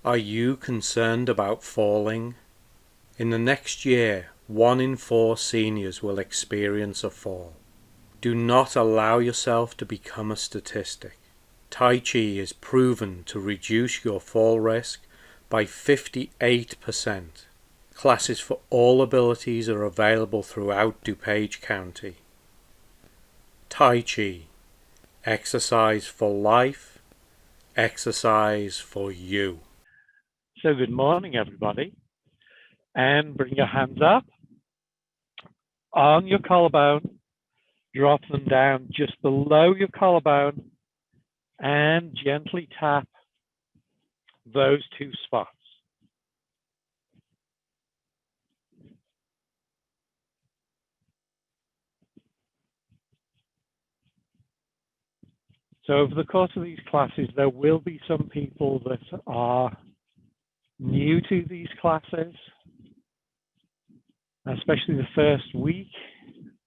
Are you concerned about falling? In the next year, 1 in 4 seniors will experience a fall. Do not allow yourself to become a statistic. Tai Chi is proven to reduce your fall risk by 58%. Classes for all abilities are available throughout DuPage County. Tai Chi, exercise for life, exercise for you. So good morning, everybody. And bring your hands up on your collarbone. Drop them down just below your collarbone and gently tap those two spots. So over the course of these classes, there will be some people that are new to these classes, especially the first week.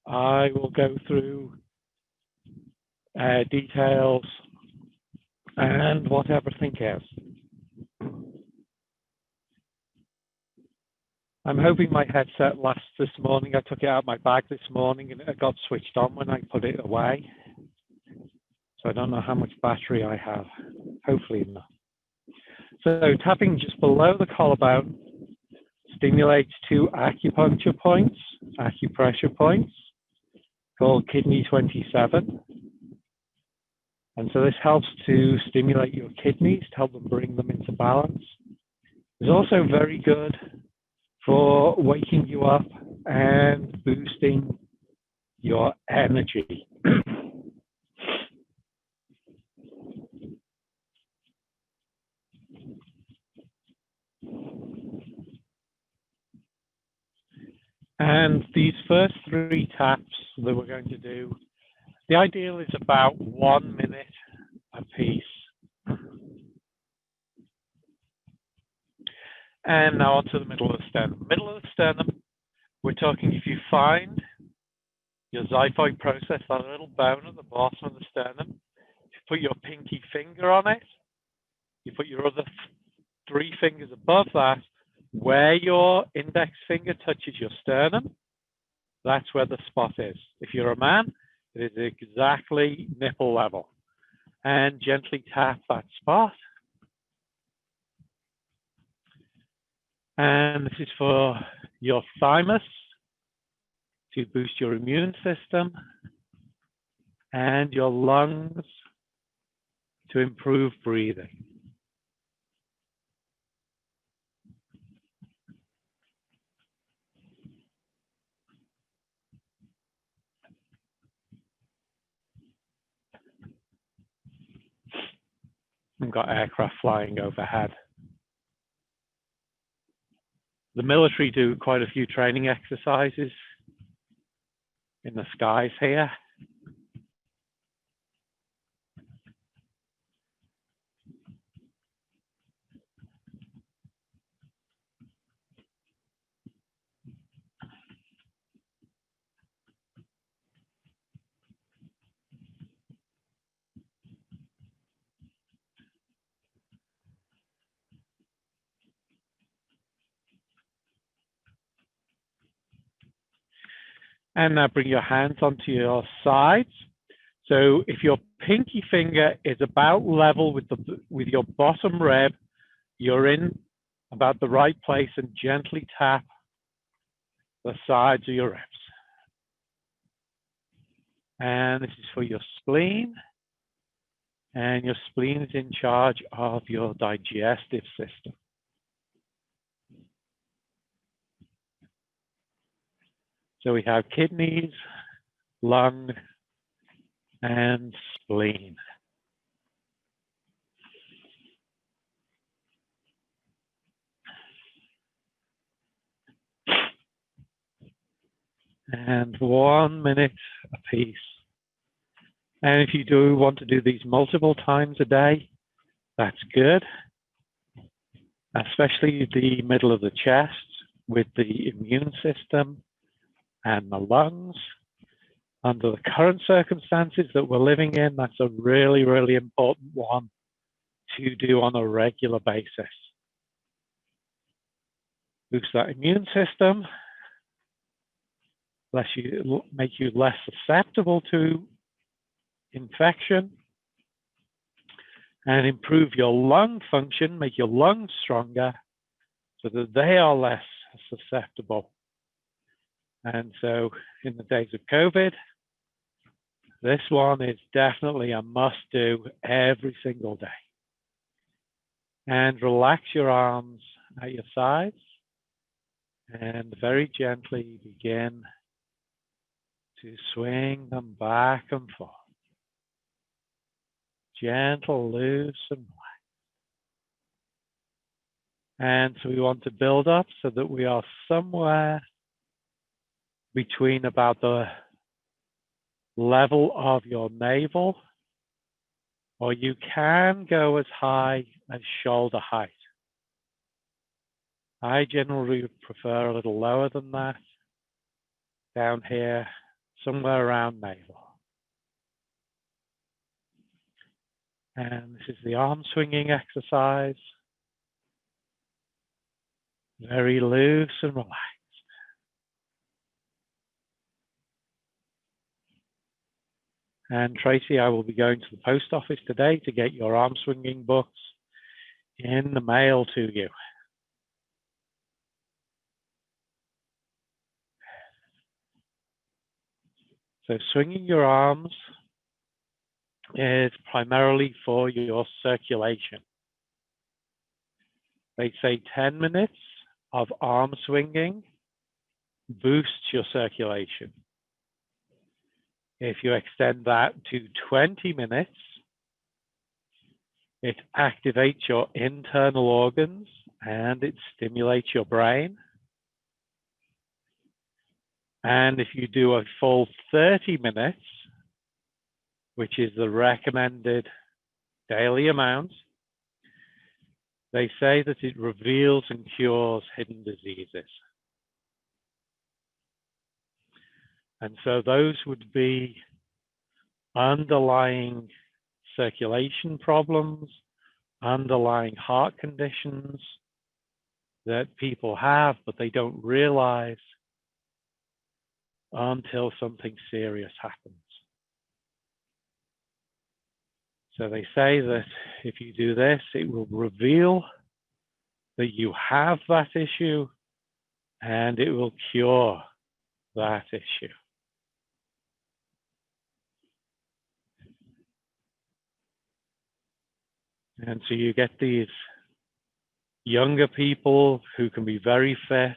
I will go through details and what everything is. I'm hoping my headset lasts this morning. I took it out of my bag this morning and it got switched on when I put it away. So I don't know how much battery I have. Hopefully enough. So tapping just below the collarbone stimulates two acupuncture points, acupressure points, called kidney 27. And so this helps to stimulate your kidneys, to help them bring them into balance. It's also very good for waking you up and boosting your energy. And these first 3 taps that we're going to do, the ideal is about 1 minute a piece. And now onto the middle of the sternum. Middle of the sternum, we're talking if you find your xiphoid process, that little bone at the bottom of the sternum, you put your pinky finger on it, you put your other 3 fingers above that, where your index finger touches your sternum, that's where the spot is. If you're a man, it is exactly nipple level. And gently tap that spot. And this is for your thymus to boost your immune system and your lungs to improve breathing. We've got aircraft flying overhead. The military do quite a few training exercises in the skies here. And now bring your hands onto your sides. So if your pinky finger is about level with your bottom rib, you're in about the right place, and gently tap the sides of your ribs. And this is for your spleen. And your spleen is in charge of your digestive system. So we have kidneys, lung, and spleen. And 1 minute a piece. And if you do want to do these multiple times a day, that's good. Especially the middle of the chest with the immune system and the lungs. Under the current circumstances that we're living in, that's a really, really important one to do on a regular basis. boost that immune system, make you less susceptible to infection, and improve your lung function, make your lungs stronger so that they are less susceptible. And so in the days of COVID, this one is definitely a must-do every single day. And relax your arms at your sides and very gently begin to swing them back and forth. Gentle, loose, and relax. And so we want to build up so that we are somewhere between about the level of your navel, or you can go as high as shoulder height. I generally prefer a little lower than that, down here, somewhere around navel. And this is the arm swinging exercise. Very loose and relaxed. And Tracy, I will be going to the post office today to get your arm swinging books in the mail to you. So swinging your arms is primarily for your circulation. They say 10 minutes of arm swinging boosts your circulation. If you extend that to 20 minutes, it activates your internal organs and it stimulates your brain. And if you do a full 30 minutes, which is the recommended daily amount, they say that it reveals and cures hidden diseases. And so those would be underlying circulation problems, underlying heart conditions that people have, but they don't realize until something serious happens. So they say that if you do this, it will reveal that you have that issue and it will cure that issue. And so you get these younger people who can be very fit.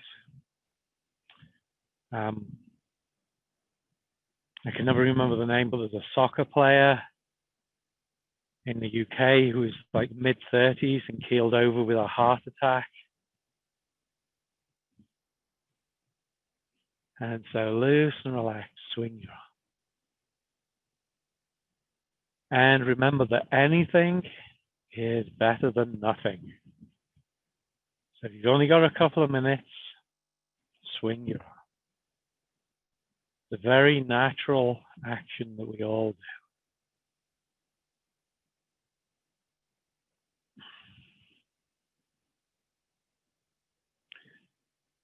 I can never remember the name, but there's a soccer player in the UK who is like mid-30s and keeled over with a heart attack. And so loose and relax, swing your arm. And remember that anything is better than nothing. So if you've only got a couple of minutes, swing your arm. It's a very natural action that we all do.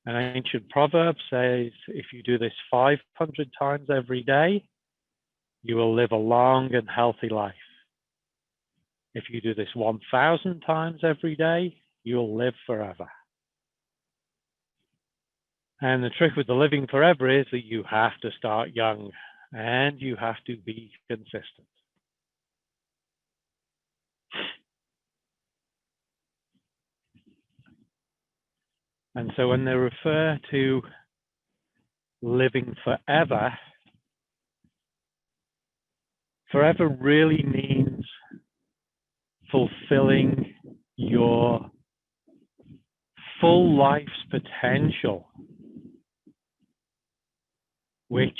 An ancient proverb says, if you do this 500 times every day, you will live a long and healthy life. If you do this 1,000 times every day, you will live forever. And the trick with the living forever is that you have to start young and you have to be consistent. And so when they refer to living forever, forever really means fulfilling your full life's potential, which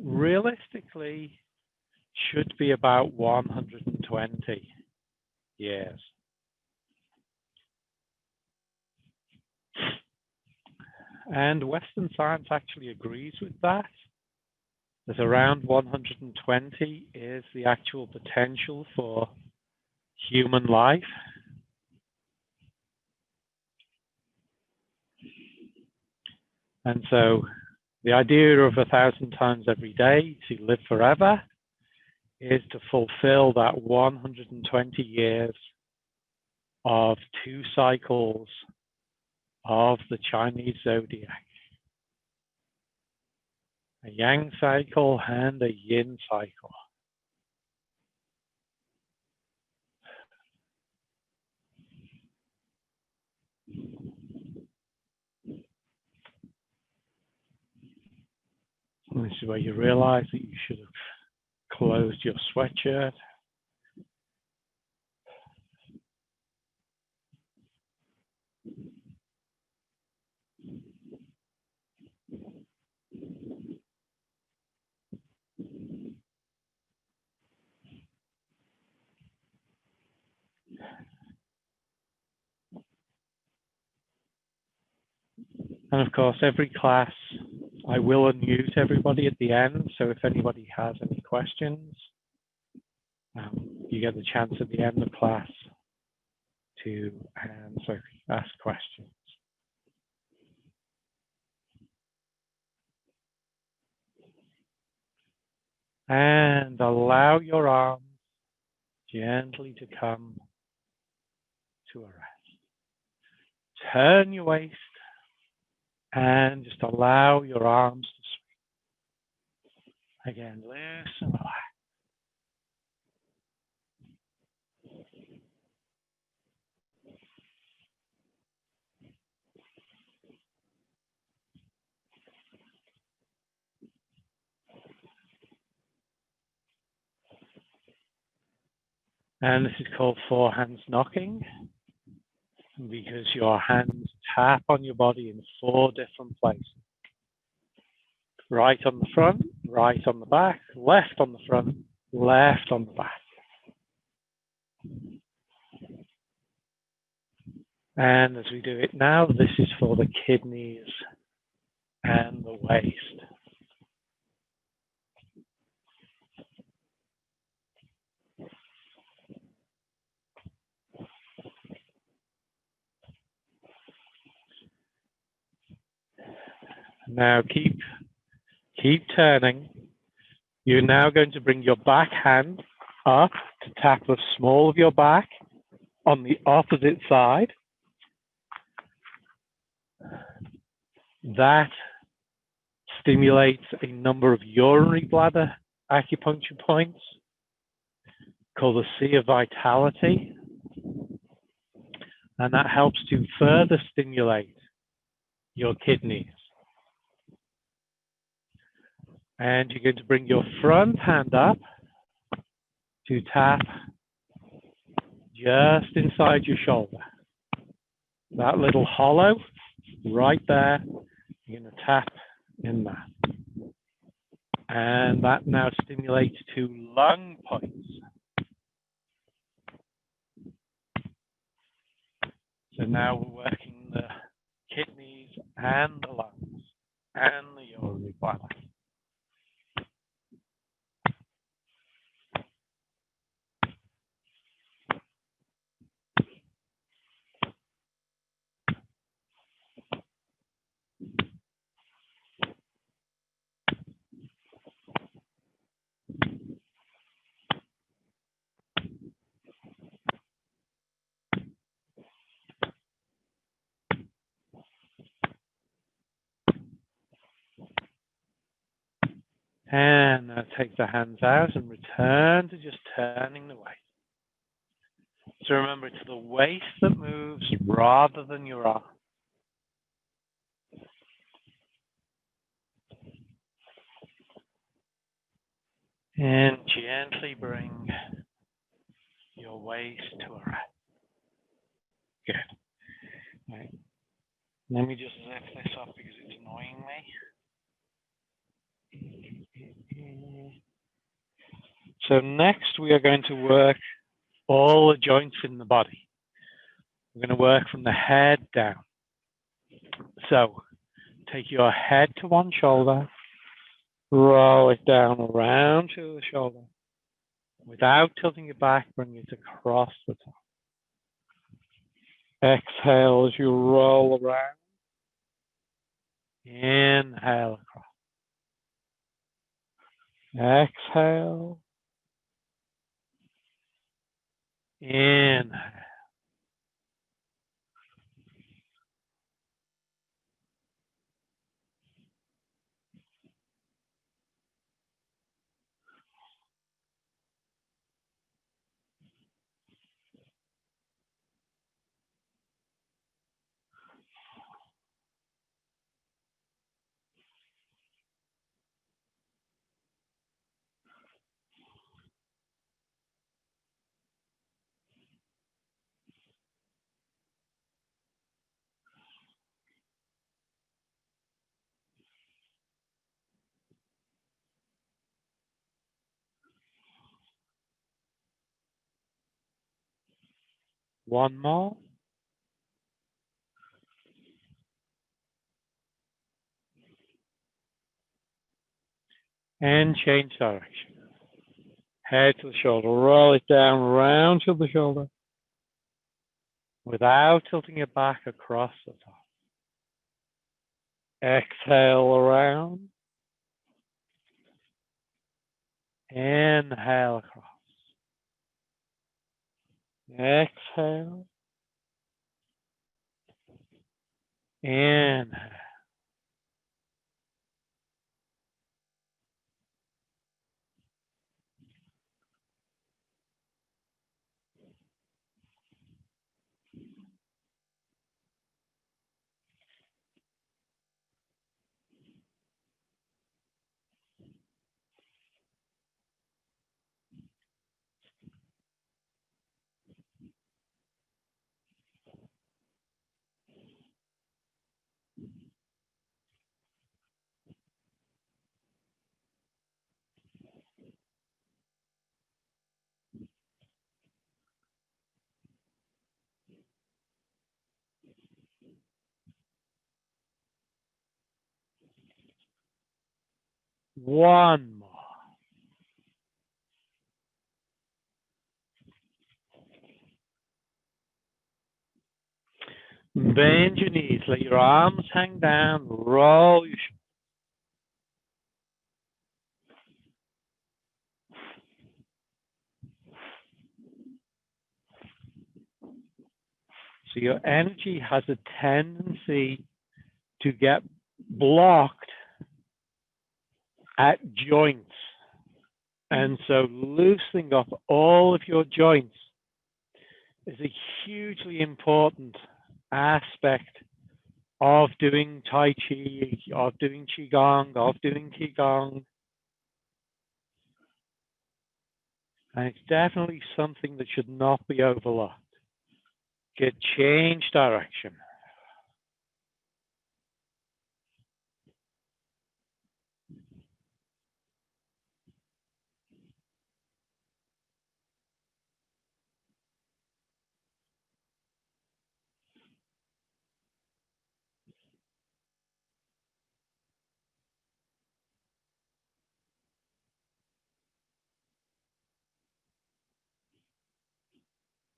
realistically should be about 120 years. And Western science actually agrees with that around 120 is the actual potential for human life. And so the idea of 1,000 times every day to live forever is to fulfill that 120 years of 2 cycles of the Chinese zodiac, a yang cycle and a yin cycle. And this is where you realize that you should have closed your sweatshirt. And of course, every class, I will unmute everybody at the end. So if anybody has any questions, you get the chance at the end of class to ask questions. And allow your arms gently to come to a rest. Turn your waist and just allow your arms to swing. Again, loose and relax. And this is called 4 hands knocking, because your hands tap on your body in 4 different places. Right on the front, right on the back, left on the front, left on the back. And as we do it now, this is for the kidneys and the waist. Now keep turning. You're now going to bring your back hand up to tap the small of your back on the opposite side. That stimulates a number of urinary bladder acupuncture points called the Sea of Vitality. And that helps to further stimulate your kidneys. And you're going to bring your front hand up to tap just inside your shoulder. That little hollow right there, you're going to tap in that. And that now stimulates 2 lung points. So now we're working the kidneys and the lungs and the urinary bladder. And now take the hands out and return to just turning the waist. So remember, it's the waist that moves rather than your arm. And gently bring your waist to a rest. Good. Right. Let me just lift this up because it's annoying me. So next we are going to work all the joints in the body. We're going to work from the head down. So take your head to one shoulder, roll it down around to the shoulder. Without tilting it back, bring it across the top. Exhale as you roll around. Inhale across. Exhale. Inhale. One more. And change direction. Head to the shoulder. Roll it down, round to the shoulder. Without tilting it back across the top. Exhale around. Inhale across. Exhale. Inhale. One more. Bend your knees, let your arms hang down, roll your shoulders. So your energy has a tendency to get blocked at joints. And so loosening up all of your joints is a hugely important aspect of doing Tai Chi, of doing Qigong, of doing Qigong. And it's definitely something that should not be overlooked. Get change direction.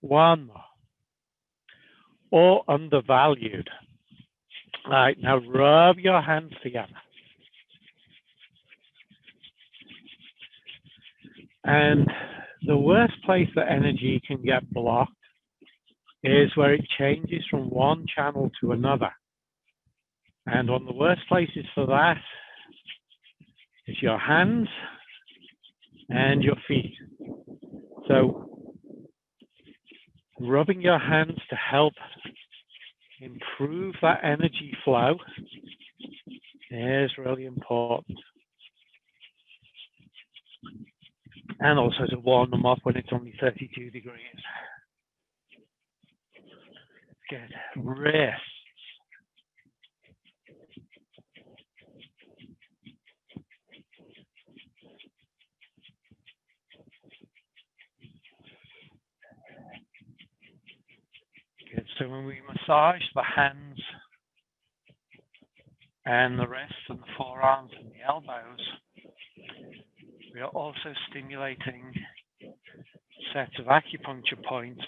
One more. Or undervalued. All right, now rub your hands together. And the worst place that energy can get blocked is where it changes from one channel to another. And one of the worst places for that is your hands and your feet. So rubbing your hands to help improve that energy flow is really important. And also to warm them up when it's only 32 degrees. Good. Rest. Good. So when we massage the hands and the wrists and the forearms and the elbows, we are also stimulating sets of acupuncture points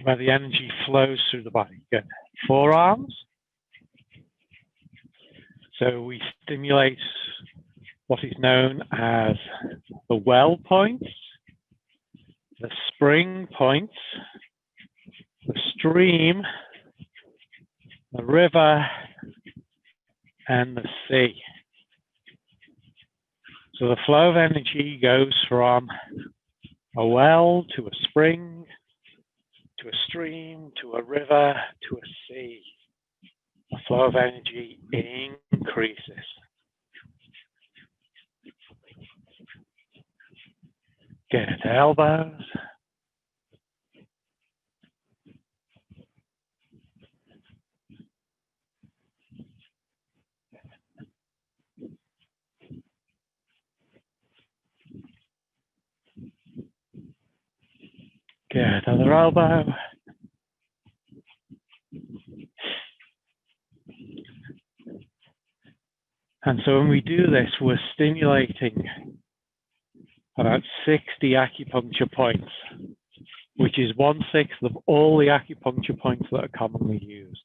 where the energy flows through the body. Good. Forearms. So we stimulate what is known as the well points, the spring points, the stream, the river, and the sea. So the flow of energy goes from a well to a spring, to a stream, to a river, to a sea. The flow of energy increases. Good. Elbows. Good. Other elbow. And so when we do this, we're stimulating about 60 acupuncture points, which is 1/6 of all the acupuncture points that are commonly used.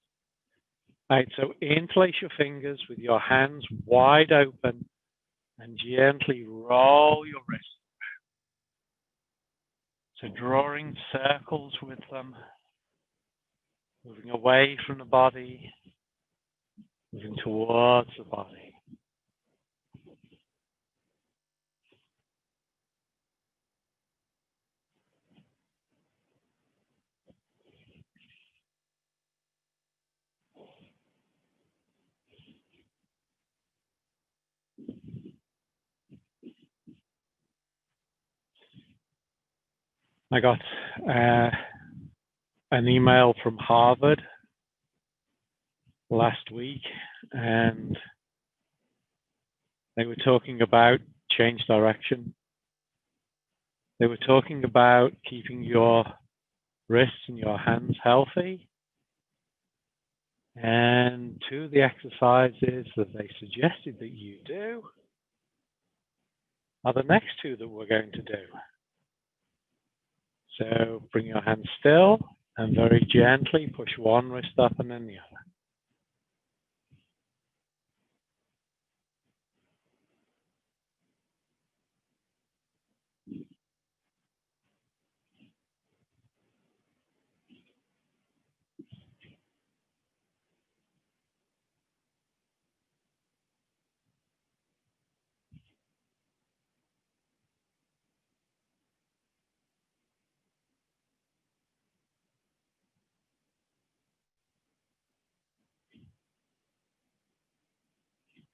Right, so interlace your fingers with your hands wide open and gently roll your wrists. So drawing circles with them, moving away from the body, moving towards the body. I got an email from Harvard last week, and they were talking about change direction. They were talking about keeping your wrists and your hands healthy. And two of the exercises that they suggested that you do are the next two that we're going to do. So bring your hands still and very gently push one wrist up and then the other.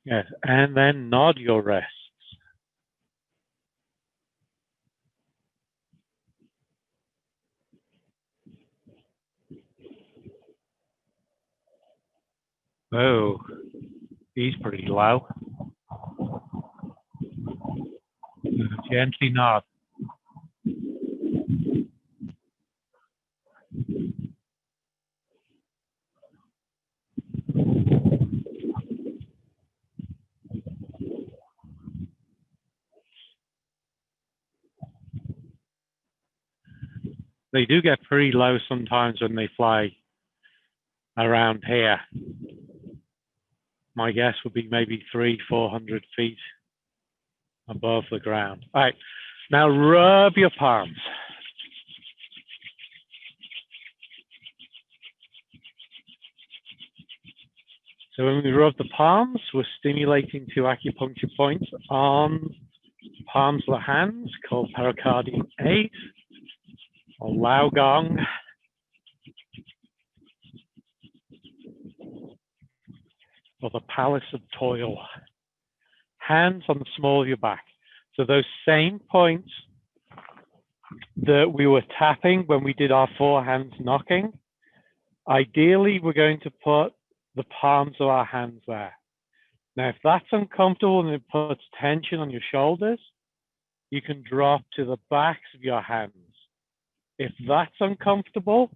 Yes, and then nod your wrists. Oh, he's pretty low. Gently nod. They do get pretty low sometimes when they fly around here. My guess would be maybe 300-400 feet above the ground. All right, now rub your palms. So when we rub the palms, we're stimulating two acupuncture points on palms of the hands called pericardium 8 or Lao Gong. Or the palace of toil. Hands on the small of your back. So those same points that we were tapping when we did our four hands knocking, ideally we're going to put the palms of our hands there. Now, if that's uncomfortable and it puts tension on your shoulders, you can drop to the backs of your hands. If that's uncomfortable,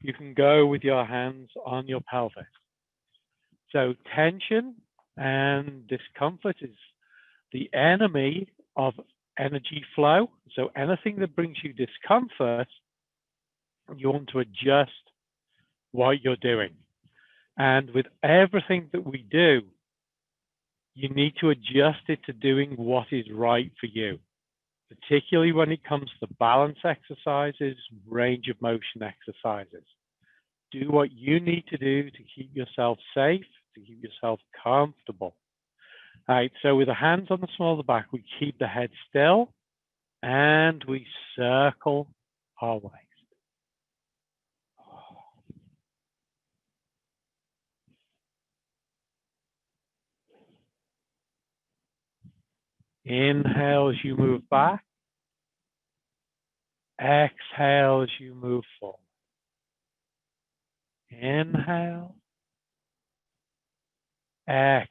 you can go with your hands on your pelvis. So tension and discomfort is the enemy of energy flow. So anything that brings you discomfort You want to adjust what you're doing. And with everything that we do, you need to adjust it to doing what is right for you, particularly when it comes to balance exercises, range of motion exercises. Do what you need to do to keep yourself safe, to keep yourself comfortable. All right, so with the hands on the small of the back, we keep the head still and we circle our waist. Inhale as you move back. Exhale as you move forward. Inhale. Exhale.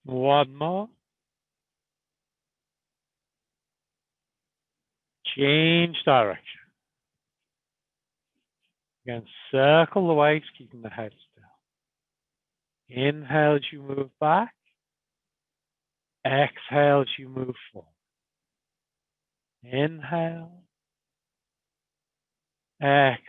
One more. Change direction. Again, circle the waist, keeping the head still. Inhale as you move back. Exhale as you move forward. Inhale. Exhale.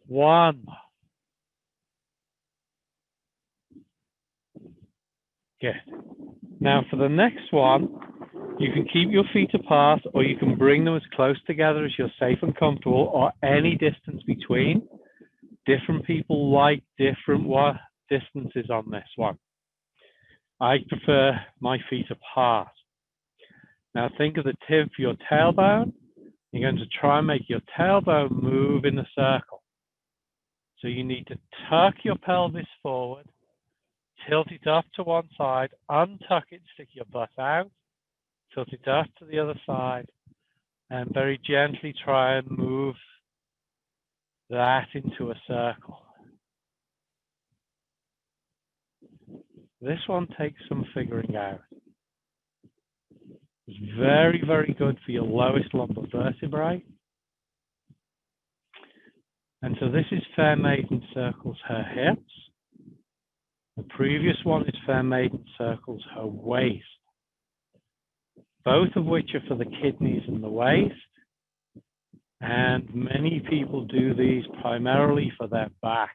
One more. Good. Now for the next one, you can keep your feet apart or you can bring them as close together as you're safe and comfortable or any distance between. Different people like different distances on this one. I prefer my feet apart. Now think of the tip of your tailbone. You're going to try and make your tailbone move in a circle. So you need to tuck your pelvis forward, tilt it up to one side, untuck it, stick your butt out, tilt it up to the other side, and very gently try and move that into a circle. This one takes some figuring out. It's very, very good for your lowest lumbar vertebrae. And so this is Fair Maiden circles her hips. The previous one is Fair Maiden circles her waist, both of which are for the kidneys and the waist. And many people do these primarily for their back.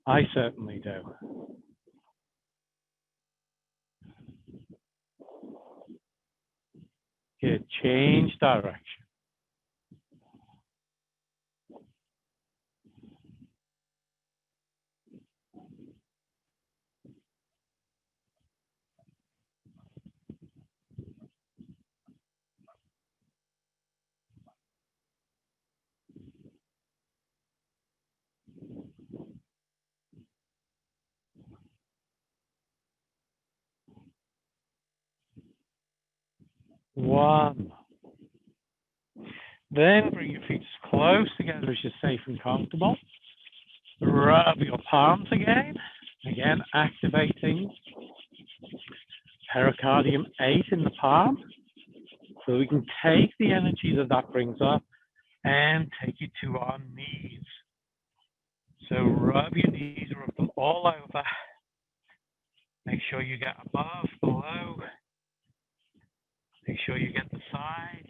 I certainly do. Good. Change direction. One. Then bring your feet as close together as you're safe and comfortable. Rub your palms again. Again, activating pericardium 8 in the palm. So we can take the energy that brings up and take it to our knees. So rub your knees, rub them all over. Make sure you get above, below. Make sure you get the sides.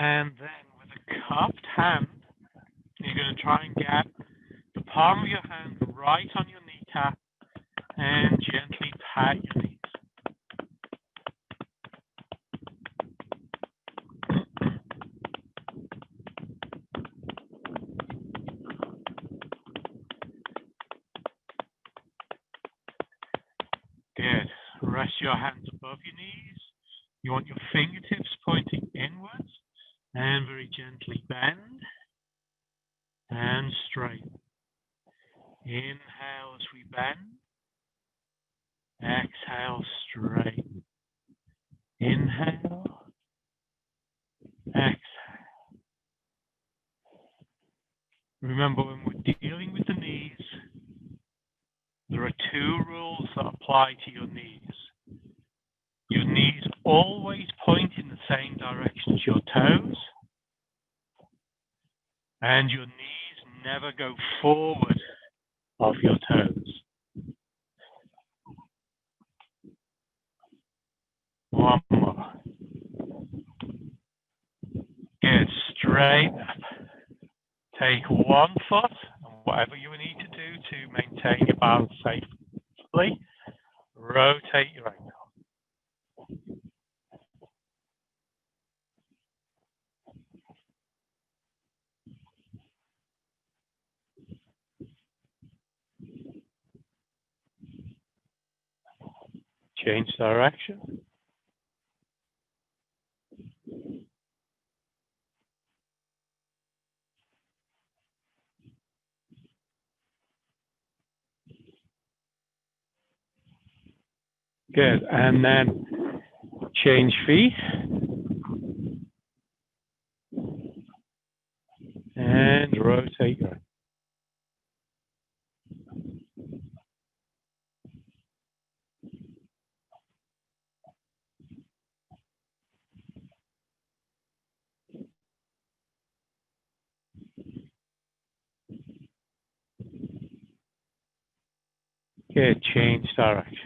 And then with a cupped hand, you're going to try and get the palm of your hand right on your kneecap and gently pat your knees. Good. Rest your hands above your knees. You want your fingertips pointing inwards and very gently bend and straighten. Inhale as we bend. Exhale, straighten. Inhale. Exhale. Remember, when we're dealing with the knees, there are two rules that apply to your knees. Your knees always point in the same direction as your toes, and your knees never go forward of your toes. One more. Get straight up. Take one foot, and whatever you need to do to maintain your balance safely, rotate your ankle. Change direction. Good. And then change feet. And rotate your ankle. Good. Change direction.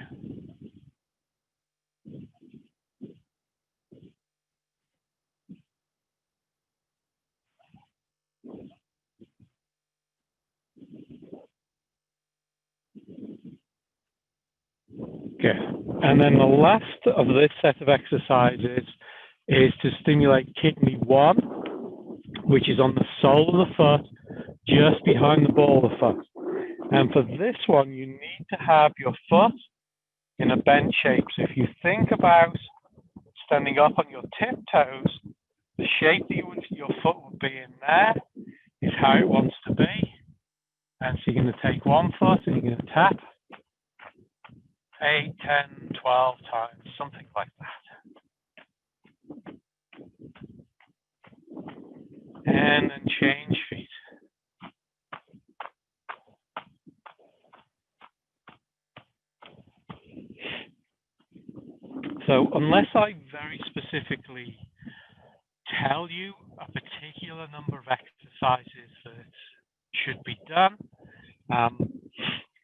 Good. And then the last of this set of exercises is to stimulate kidney 1, which is on the sole of the foot, just behind the ball of the foot. And for this one, you need to have your foot in a bend shape. So if you think about standing up on your tiptoes, the shape that your foot would be in there is how it wants to be. And so you're going to take one foot and you're going to tap 8, 10, 12 times, something like that. And then change feet. So unless I very specifically tell you a particular number of exercises that should be done,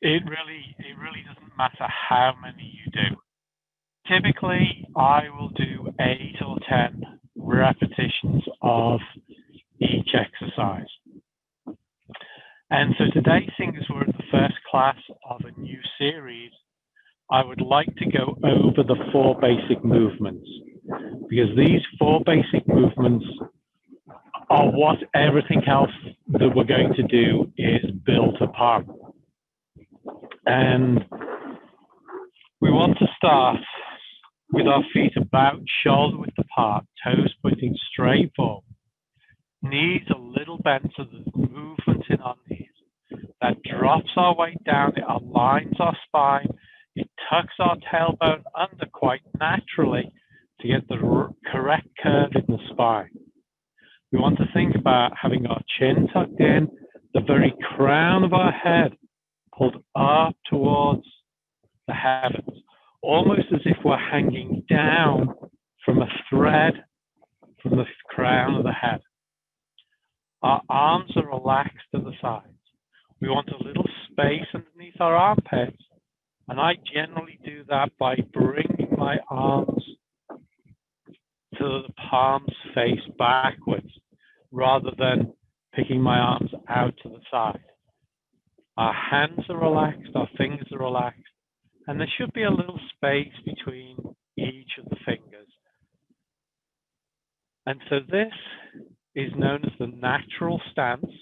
it really doesn't matter how many you do. Typically, I will do 8 or 10 repetitions of each exercise. And so today, seeing as we're in the first class of a new series, I would like to go over the 4 basic movements, because these 4 basic movements are what everything else that we're going to do is built upon. And we want to start with our feet about shoulder width apart, toes pointing straight forward, knees a little bent so there's movement in our knees. That drops our weight down, it aligns our spine, it tucks our tailbone under quite naturally to get the correct curve in the spine. We want to think about having our chin tucked in, the very crown of our head pulled up towards the heavens, almost as if we're hanging down from a thread from the crown of the head. Our arms are relaxed to the sides. We want a little space underneath our armpits, and I generally do that by bringing my arms to the palms face backwards rather than picking my arms out to the side. Our hands are relaxed, our fingers are relaxed, and there should be a little space between each of the fingers. And so this is known as the natural stance,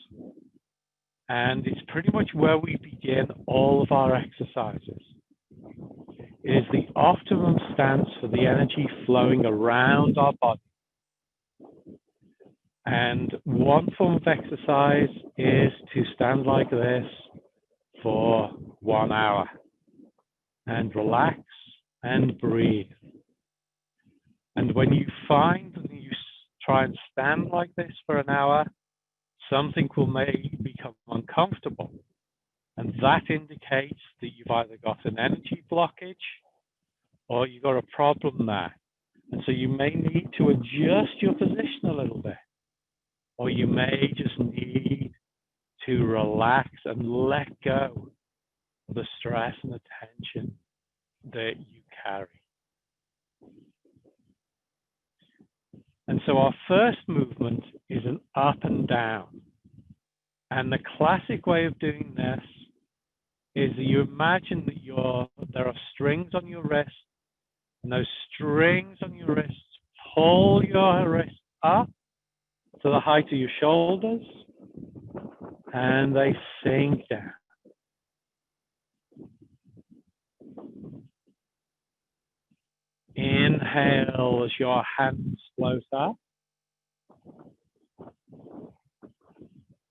and it's pretty much where we begin all of our exercises. It is the optimum stance for the energy flowing around our body. And one form of exercise is to stand like this for 1 hour and relax and breathe. And when you find that you try and stand like this for an hour, something will maybe become uncomfortable. And that indicates that you've either got an energy blockage or you've got a problem there. And so you may need to adjust your position a little bit. Or you may just need to relax and let go of the stress and the tension that you carry. And so our first movement is an up and down. And the classic way of doing this is that you imagine that there are strings on your wrist, and those strings on your wrists pull your wrist up to the height of your shoulders, and they sink down. Inhale as your hands float up.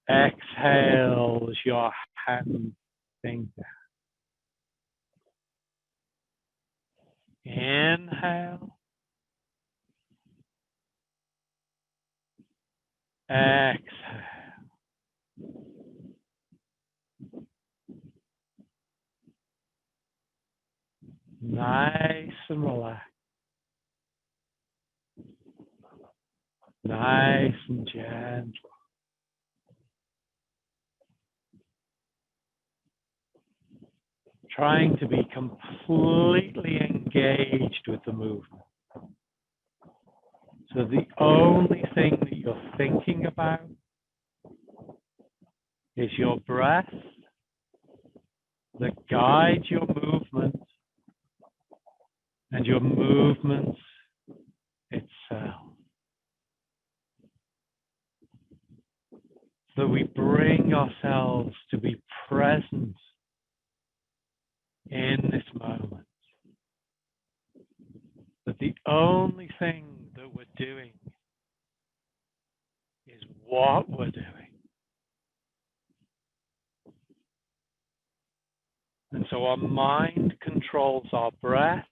Exhale as your hands sink down. Inhale. Exhale. Nice and relaxed. Nice and gentle. Trying to be completely engaged with the movement. So the only thing that you're thinking about is your breath that guides your movement and your movement itself. So we bring ourselves to be present in this moment. That the only thing that we're doing is what we're doing. And so our mind controls our breath,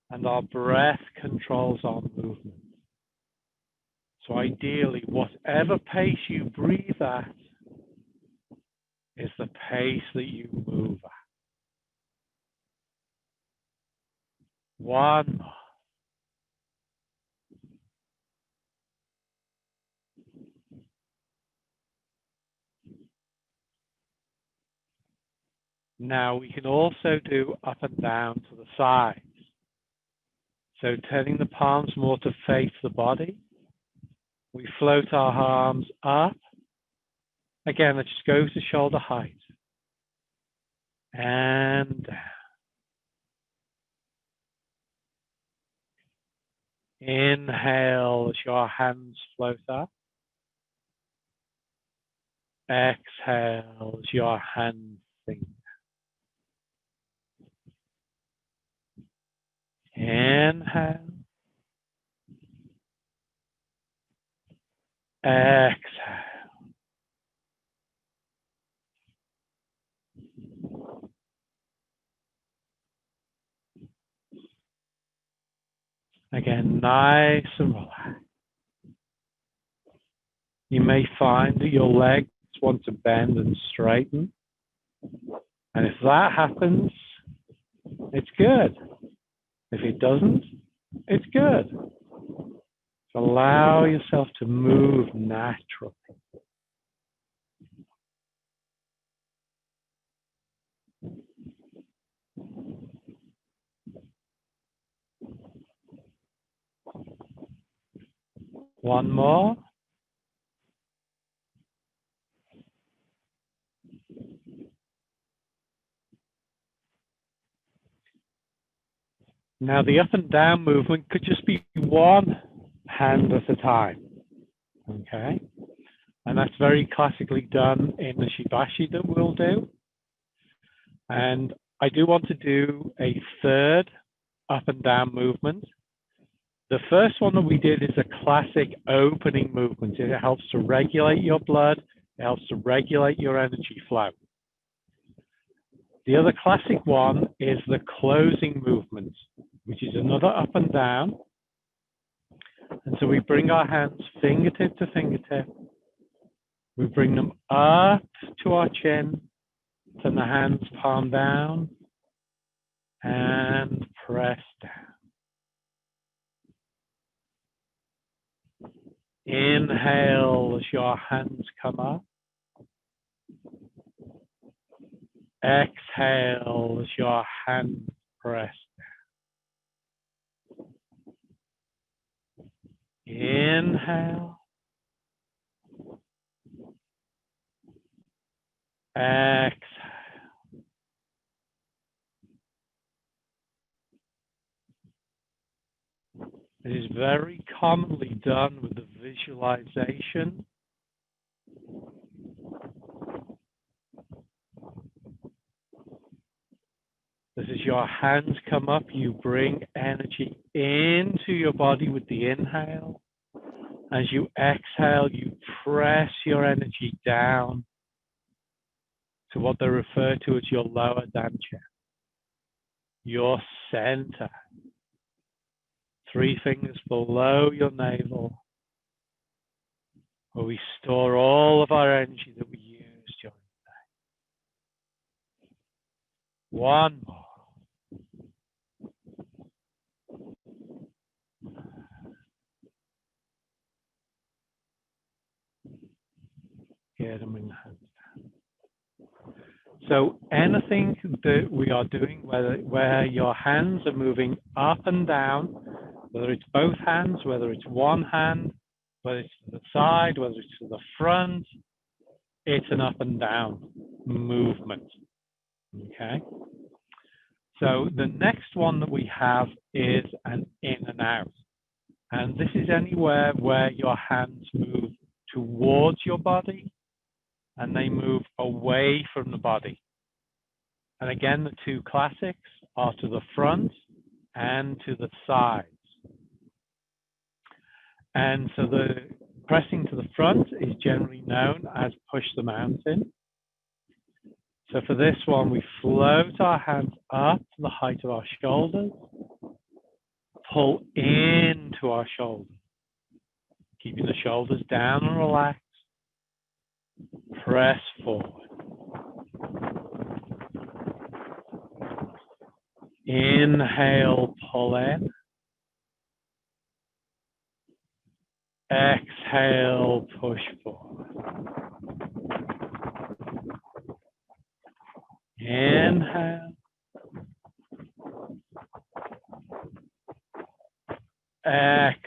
and our breath controls our movement. So ideally, whatever pace you breathe at is the pace that you move at. One more. Now we can also do up and down to the sides. So turning the palms more to face the body. We float our arms up. Again, let's just go to shoulder height. And down. Inhale as your hands float up. Exhale as your hands sink. Inhale. Exhale. Again, nice and relaxed. You may find that your legs want to bend and straighten. And if that happens, it's good. If it doesn't, it's good. So allow yourself to move naturally. One more. Now the up and down movement could just be one hand at a time, okay? And that's very classically done in the Shibashi that we'll do. And I do want to do a third up and down movement. The first one that we did is a classic opening movement. It helps to regulate your blood. It helps to regulate your energy flow. The other classic one is the closing movement, which is another up and down. And so we bring our hands fingertip to fingertip. We bring them up to our chin, turn the hands palm down, and press down. Inhale as your hands come up. Exhale as your hands press down. Inhale. Exhale. It is very commonly done with the visualization. This is your hands come up, you bring energy into your body with the inhale. As you exhale, you press your energy down to what they refer to as your lower dantian, your center. 3 fingers below your navel, where we store all of our energy that we use during the day. One more. Get them in the hands down. So anything that we are doing, where your hands are moving up and down, whether it's both hands, whether it's one hand, whether it's to the side, whether it's to the front, it's an up and down movement. Okay. So the next one that we have is an in and out. And this is anywhere where your hands move towards your body and they move away from the body. And again, the 2 classics are to the front and to the sides. And so the pressing to the front is generally known as push the mountain. So for this one, we float our hands up to the height of our shoulders, pull into our shoulders, keeping the shoulders down and relaxed, press forward. Inhale, pull in. Exhale, push forward. Inhale. Exhale.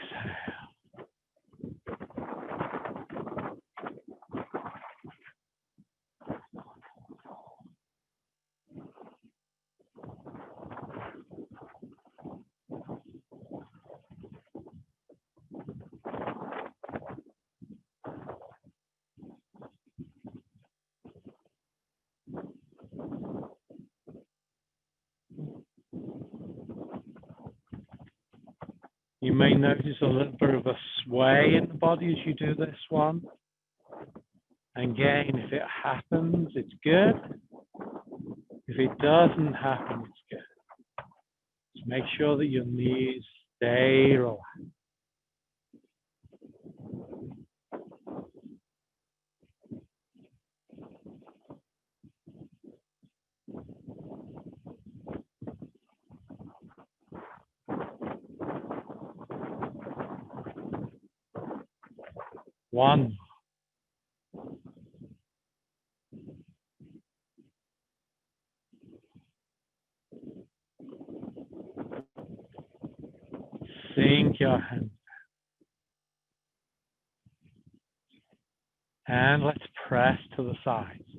You may notice a little bit of a sway in the body as you do this one. Again, if it happens, it's good. If it doesn't happen, it's good. Just make sure that your knees stay relaxed. One. Sink your hands. And let's press to the sides.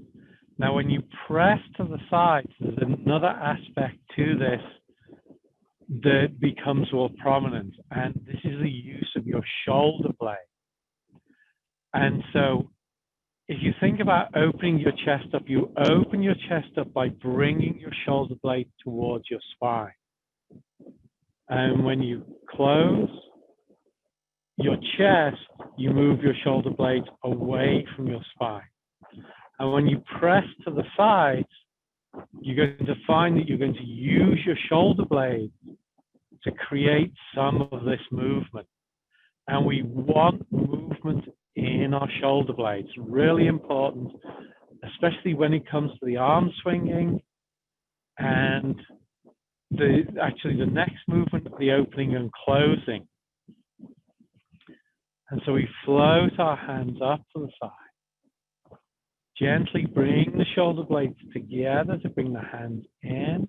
Now, when you press to the sides, there's another aspect to this that becomes more prominent, and this is the use of your shoulder blade. And so, if you think about opening your chest up, you open your chest up by bringing your shoulder blade towards your spine. And when you close your chest, you move your shoulder blades away from your spine. And when you press to the sides, you're going to find that you're going to use your shoulder blades to create some of this movement. And we want movement in our shoulder blades, really important, especially when it comes to the arm swinging and the next movement, the opening and closing. And so we float our hands up to the side. Gently bring the shoulder blades together to bring the hands in.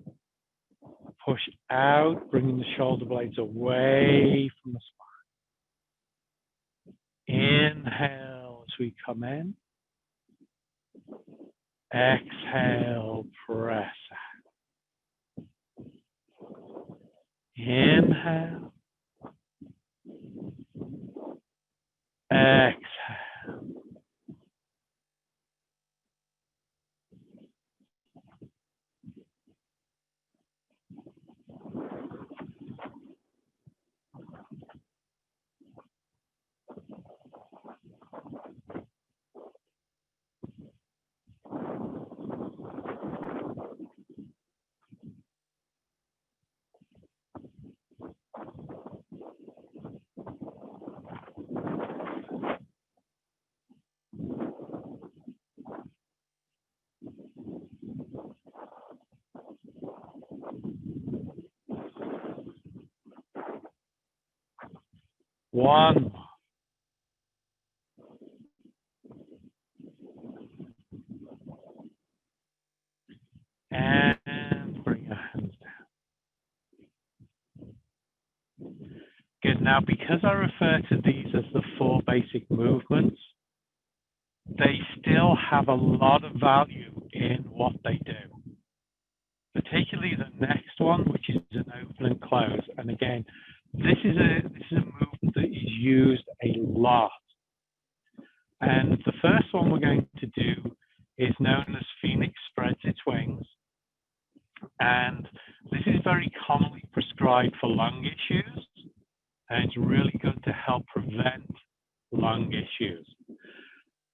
Push out, bringing the shoulder blades away from the spine. Inhale as we come in. Exhale, press out. Inhale. Exhale. One more. And bring your hands down. Good. Now, because I refer to these as the 4 basic movements, they still have a lot of value in what they do. Particularly the next one, which is an open and close. And again, this is a movement that is used a lot. And the first one we're going to do is known as Phoenix spreads its wings. And this is very commonly prescribed for lung issues. And it's really good to help prevent lung issues.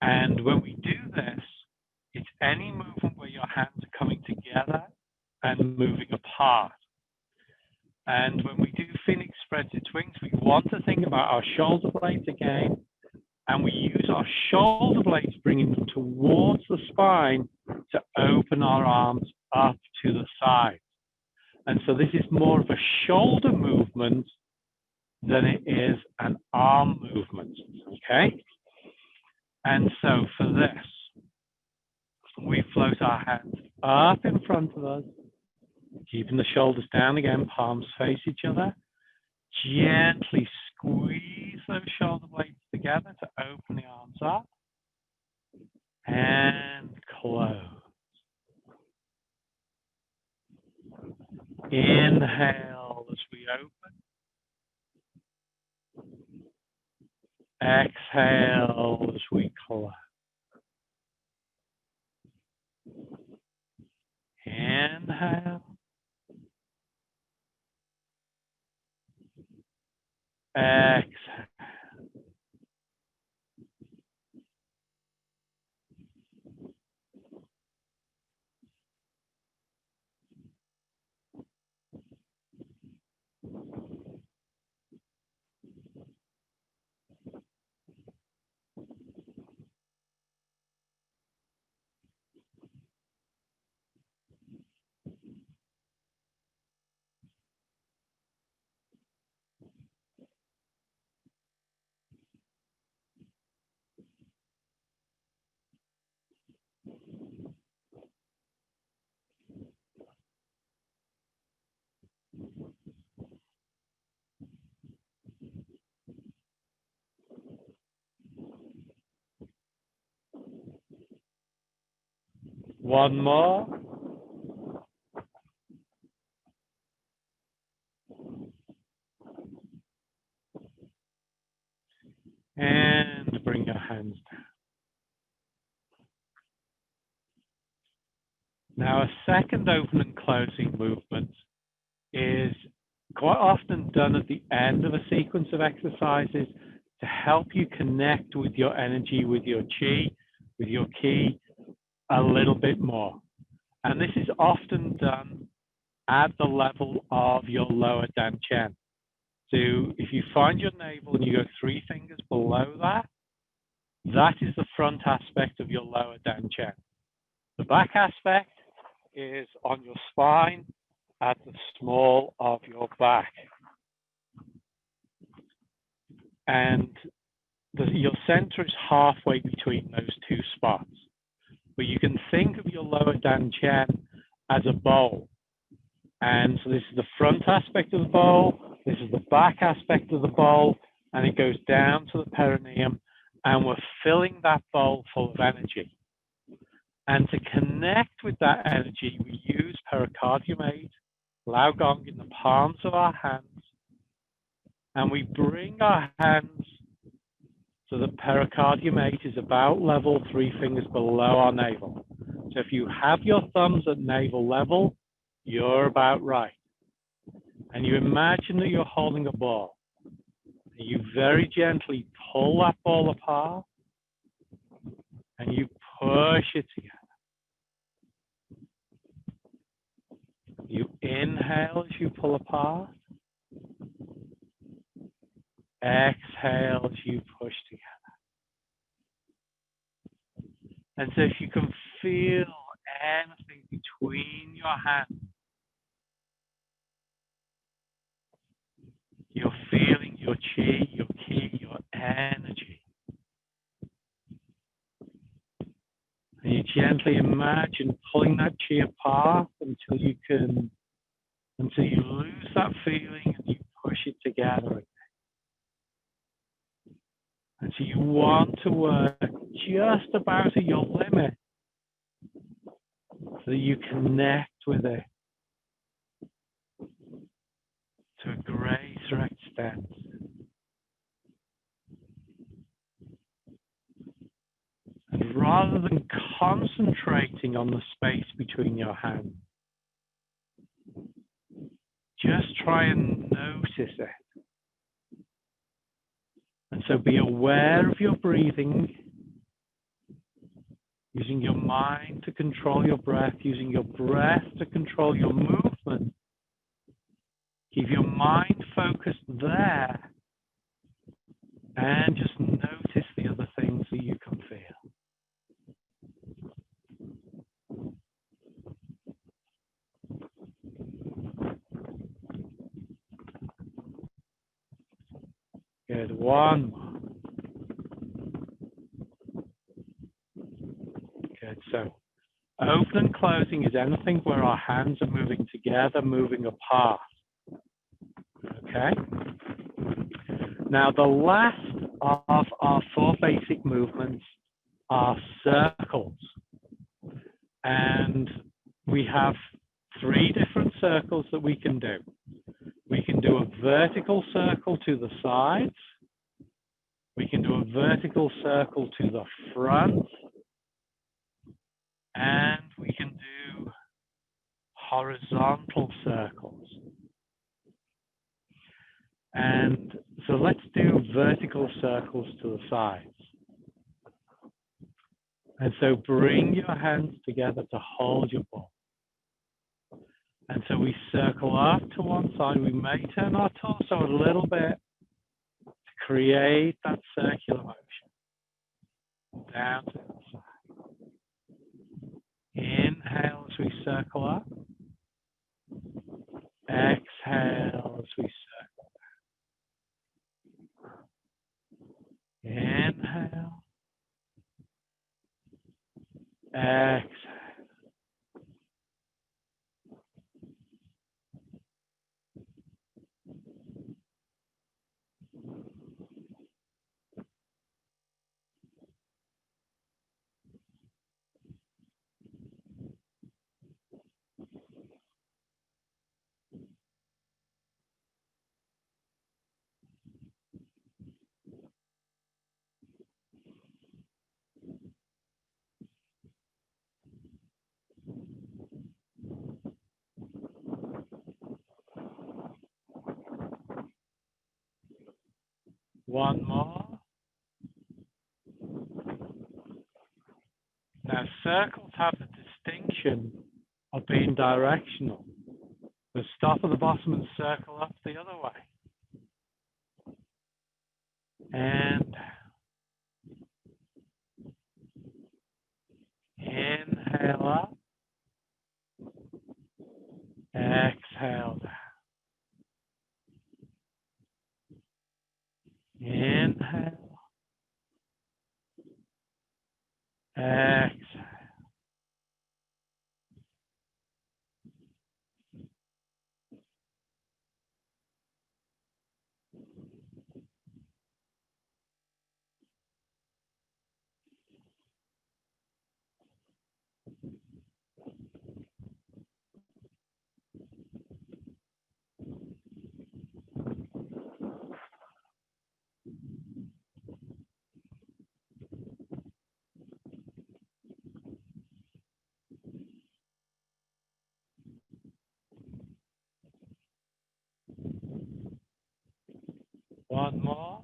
And when we do this, it's any movement where your hands are coming together and moving apart. And when we do Phoenix spreads its wings, we want to think about our shoulder blades again. And we use our shoulder blades, bringing them towards the spine to open our arms up to the side. And so this is more of a shoulder movement than it is an arm movement, okay? And so for this, we float our hands up in front of us, keeping the shoulders down again, palms face each other. Gently squeeze those shoulder blades together to open the arms up and close. Inhale as we open. Exhale as we close. Inhale. Exhale. One more. And bring your hands down. Now, a second open and closing movement is quite often done at the end of a sequence of exercises to help you connect with your energy, with your chi, with your ki a little bit more. And this is often done at the level of your lower dantian. So if you find your navel and you go 3 fingers below that, that is the front aspect of your lower dantian. The back aspect is on your spine at the small of your back. And your center is halfway between those 2 spots. But you can think of your lower dantian as a bowl. And so this is the front aspect of the bowl, this is the back aspect of the bowl, and it goes down to the perineum, and we're filling that bowl full of energy. And to connect with that energy, we use pericardium aid, Lao Gong in the palms of our hands, and we bring our hands so the pericardium aid is about level 3 fingers below our navel. So if you have your thumbs at navel level, you're about right. And you imagine that you're holding a ball. And you very gently pull that ball apart and you push it together. You inhale as you pull apart. Exhale as you push together. And so if you can feel anything between your hands, you're feeling your chi, your ki, your energy. And you gently imagine pulling that chi apart until you lose that feeling and you push it together again. And so you want to work just about at your limit so that you connect with it to a greater extent. And rather than concentrating on the space between your hands, just try and notice it. And so be aware of your breathing, using your mind to control your breath, using your breath to control your movement. Keep your mind focused there and just notice the other things that you can feel. Good. One more. Good. So open and closing is anything where our hands are moving together, moving apart. Okay? Now the last of our 4 basic movements are circles. And we have 3 different circles that we can do. We can do a vertical circle to the sides. We can do a vertical circle to the front. And we can do horizontal circles. And so let's do vertical circles to the sides. And so bring your hands together to hold your ball. And so we circle up to one side. We may turn our torso a little bit to create that circular motion. Down to the side. Inhale as we circle up. Exhale as we circle down. Inhale. Exhale. One more. Now, circles have the distinction of being directional. So stop at the bottom and circle up the other way. And inhale up, exhale down. Inhale, exhale. One more.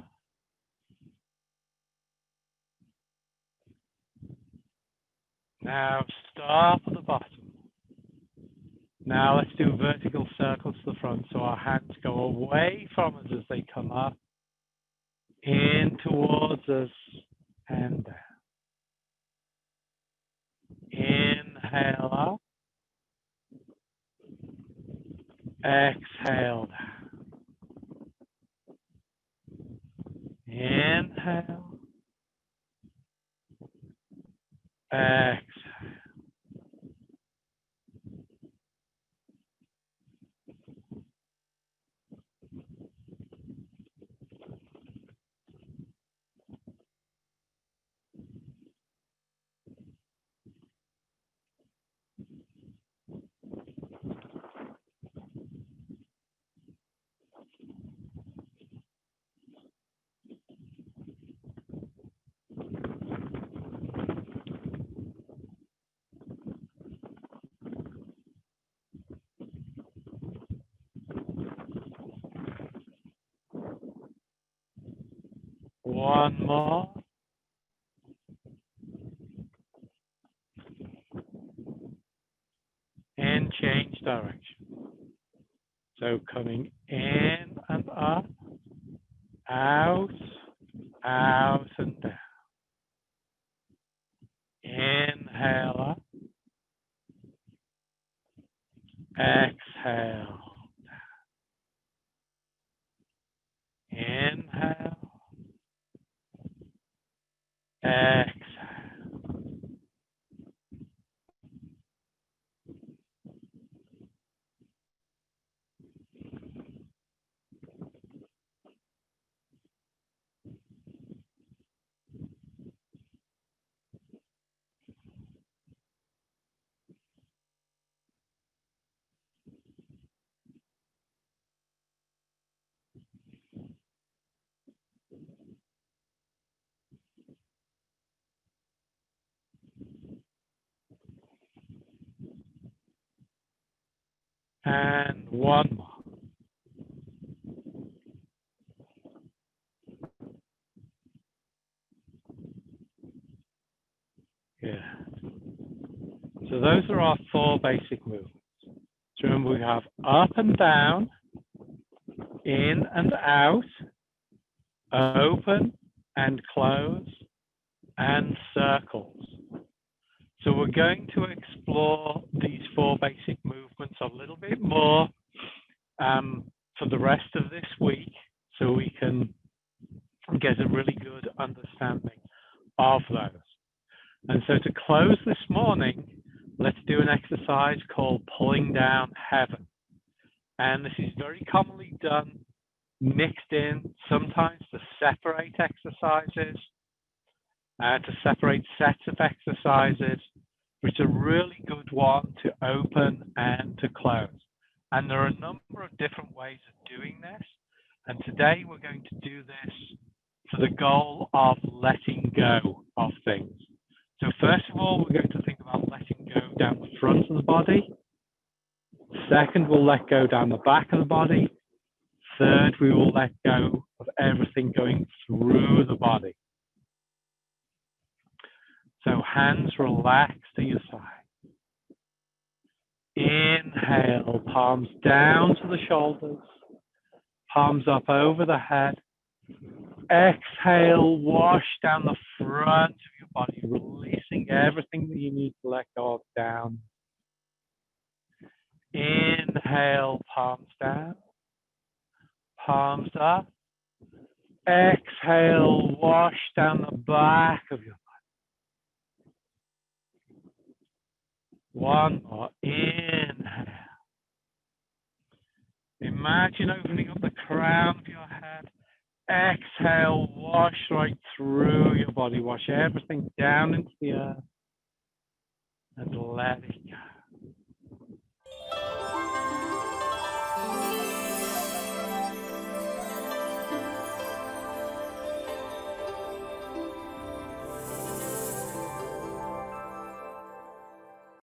Now stop at the bottom. Now let's do vertical circles to the front so our hands go away from us as they come up, in towards us, and down. Inhale up, exhale down. Inhale, exhale. One more. And change direction. So coming in and up, out, out and down. Inhale up, exhale. Inhale, exhale. And one more. Good. So those are our four basic movements. So remember we have up and down, in and out, open and close, and circles. So we're going to explore these four basic movements a little bit more for the rest of this week so we can get a really good understanding of those. And so to close this morning, let's do an exercise called pulling down heaven. And this is very commonly done, mixed in sometimes to separate exercises, to separate sets of exercises, but it's a really good one to open and to close. And there are a number of different ways of doing this. And today we're going to do this for the goal of letting go of things. So first of all, we're going to think about letting go down the front of the body. Second, we'll let go down the back of the body. third, we will let go of everything going through the body. So hands relaxed to your side. Inhale, palms down to the shoulders, palms up over the head. Exhale, wash down the front of your body, releasing everything that you need to let go of down. Inhale, palms down, palms up. Exhale, wash down the back of your body. One more. Inhale. Imagine opening up the crown of your head. Exhale, wash right through your body. Wash everything down into the earth and let it go.